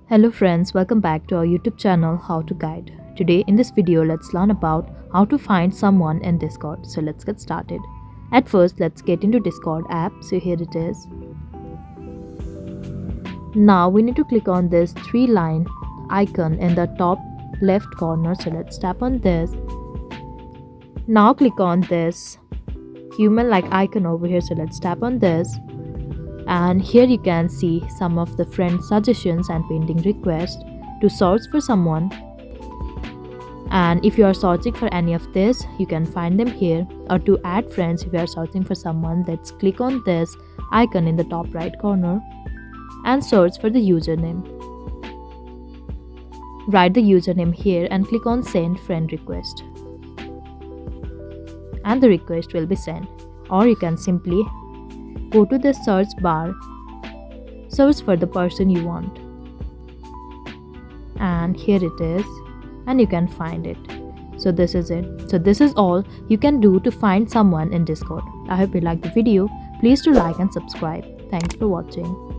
Hello friends, welcome back to our YouTube channel How to Guide. Today in this video let's learn about how to find someone in Discord. So let's get started. At first let's get into Discord app. So here it is. Now we need to click on this three-line icon in the top left corner. So let's tap on this. Now click on this human-like icon over here. So let's tap on this. And here you can see some of the friend suggestions and pending requests to search for someone. And if you are searching for any of this, you can find them here, or to add friends if you are searching for someone, let's click on this icon in the top right corner and search for the username. Write the username here and click on send friend request, and the request will be sent. Or you can simply go to the search bar, search for the person you want, and here it is, and you can find it. So this is it. So this is all you can do to find someone in Discord. I hope you liked the video. Please do like and subscribe. Thanks for watching.